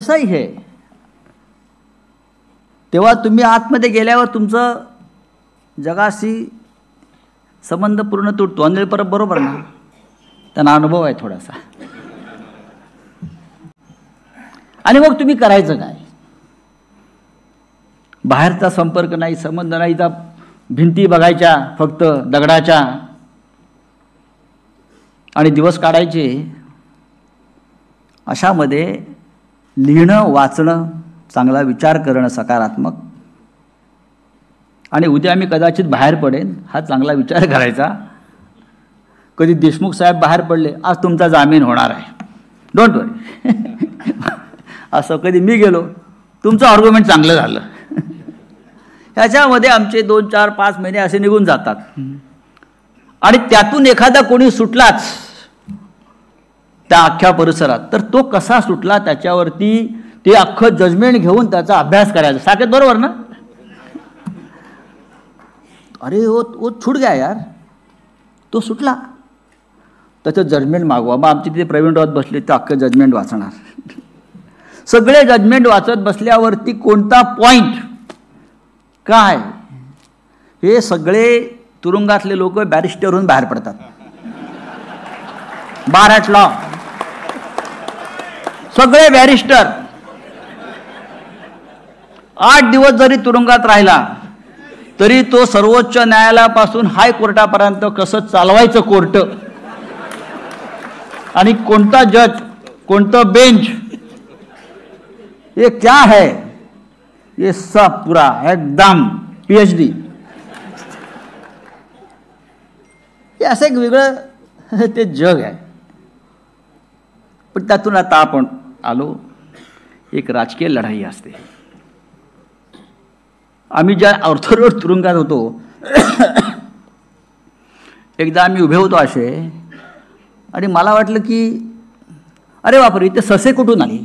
सच्चाई है. तेव्हा तुम्ही आतमध्ये गेल्यावर तुमचं जगाशी संबंध पूर्ण तुटतो. अनिल परब बरोबर ना, त्यांना अनुभव आहे थोडासा. आणि मग तुम्ही करायचं काय? बाहेरचा संपर्क नाही, संबंध नाही, त्या भिंती बघायच्या फक्त दगडाच्या आणि दिवस काढायचे. अशामध्ये लिहिणं, वाचणं, चांगला विचार करणं सकारात्मक, आणि उद्या मी कदाचित बाहेर पडेन हा चांगला विचार करायचा. कधी देशमुख साहेब बाहेर पडले, आज तुमचा जामीन होणार आहे, डोंट वरी. असं कधी मी गेलो, तुमचं आर्ग्युमेंट चांगलं झालं. ह्याच्यामध्ये आमचे 2, 4, 5 महिने असे निघून जातात. आणि त्यातून एखादा कोणी सुटलाच त्या अख्ख्या परिसरात, तर तो कसा सुटला त्याच्यावरती ते अख्खं जजमेंट घेऊन त्याचा अभ्यास करायचा. साकेत बरोबर ना? अरे वो छूट गया यार, तो सुटला, त्याचं जजमेंट मागवा. मग आमचे तिथे प्रवीण राऊत बसले, ते अख्खं जजमेंट वाचणार. सगळे जजमेंट वाचत बसल्यावरती कोणता पॉइंट काय, हे सगळे तुरुंगातले लोक बॅरिस्टर होऊन बाहेर पडतात. बार ॲट लॉ, सगळे बॅरिस्टर. 8 दिवस जरी तुरुंगात राहिला तरी तो सर्वोच्च न्यायालयापासून हायकोर्टापर्यंत कसं चालवायचं कोर्ट, आणि कोणता जज, कोणतं बेंच, ये क्या है, ये सब पूरा एकदम PhD. हे असं एक वेगळं ते जग आहे. पण त्यातून आता आपण आलो, एक राजकीय लढाई असते. आम्ही ज्या ऑर्थोडॉक्स तुरुंगात होतो, एकदा आम्ही उभे होतो असे, आणि मला वाटलं की अरे बापरे, इथे ससे कुठून आली.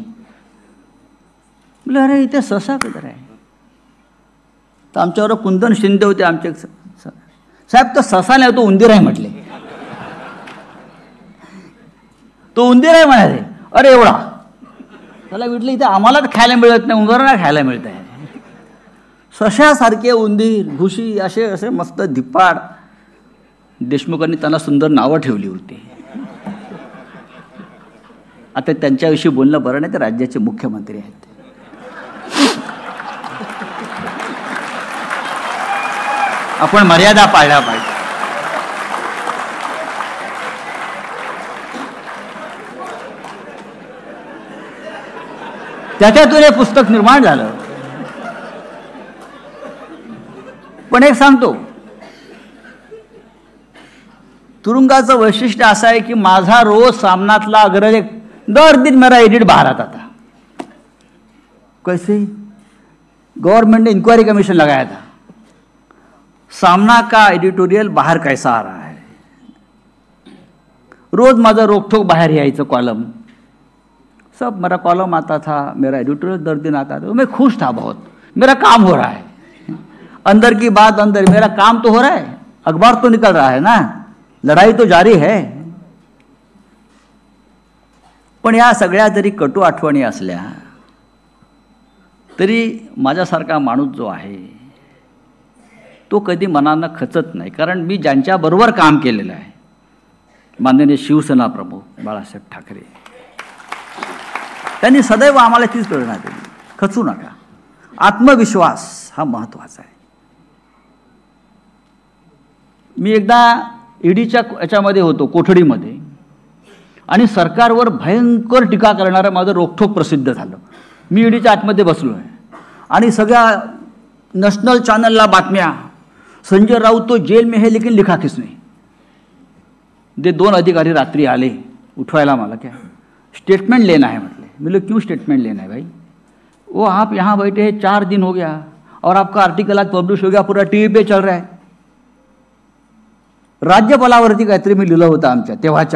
अरे इथे ससा कुठं आहे. तर आमच्यावर कुंदन शिंदे होते आमचे. साहेब तो ससा नाही, तो उंदीर आहे म्हटले. तो उंदीर आहे म्हणाले. अरे एवढा. त्याला म्हटलं इथे आम्हाला तर खायला मिळत नाही, उंदरांना खायला मिळत आहे. सशासारखे उंदीर, घुशी, असे असे मस्त धिप्पाड. देशमुखांनी त्यांना सुंदर नावं ठेवली होती. आता त्यांच्याविषयी बोलणं बरं नाही, ते राज्याचे मुख्यमंत्री आहेत. आपण मर्यादा पाळल्या पाहिजे. त्याच्यातून हे पुस्तक निर्माण झालं. पण एक सांगतो, तुरुंगाचं वैशिष्ट्य असं आहे की माझा रोज सामनातला अग्रज दर दिन मेरा एडिट बाहर आता था. कैसे? गवर्नमेंट ने इंक्वायरी कमीशन लगाया था, सामना का एडिटोरियल बाहर कैसा आ रहा है. रोज माझा रोकठोक बाहर यायचं कॉलम, सब मेरा कॉलम आता था, मेरा एडिटोरियल दर दिन आता था. मैं खुश था बहुत, मेरा काम हो रहा है. अंदर की बात अंदर, मेरा काम तो हो रहा है, अखबार तो निकल रहा है ना, लड़ाई तो जारी है. पण या सगळ्या जरी कटू आठवणी असल्या तरी माझ्यासारखा माणूस जो आहे तो कधी मनानं खचत नाही. कारण मी ज्यांच्याबरोबर काम केलेलं आहे, माननीय शिवसेना प्रमुख बाळासाहेब ठाकरे, त्यांनी सदैव आम्हाला तीच प्रेरणा दिली, खचू नका. आत्मविश्वास हा महत्त्वाचा आहे. मी एकदा ईडीच्या याच्यामध्ये होतो, कोठडीमध्ये, आणि सरकारवर भयंकर टीका करणारं माझं रोखठोक प्रसिद्ध झालं. मी ईडीच्या आतमध्ये बसलो आहे आणि सगळ्या नॅशनल चॅनलला बातम्या, संजय राऊत तो जेल में है लेकिन लिखा किसने. ते 2 अधिकारी रात्री आले उठवायला मला, क्या स्टेटमेंट लेना है म्हटले. बोले क्यों स्टेटमेंट लेना है भाई, वो आप यहाँ बैठे हैं 4 दिन हो गया और आपका आर्टिकल आज पब्लिश हो गया, पूरा टीवी पे चल रहा है. राज्यपालावरती काहीतरी मी लिहिलं होतं आमच्या तेव्हाच्या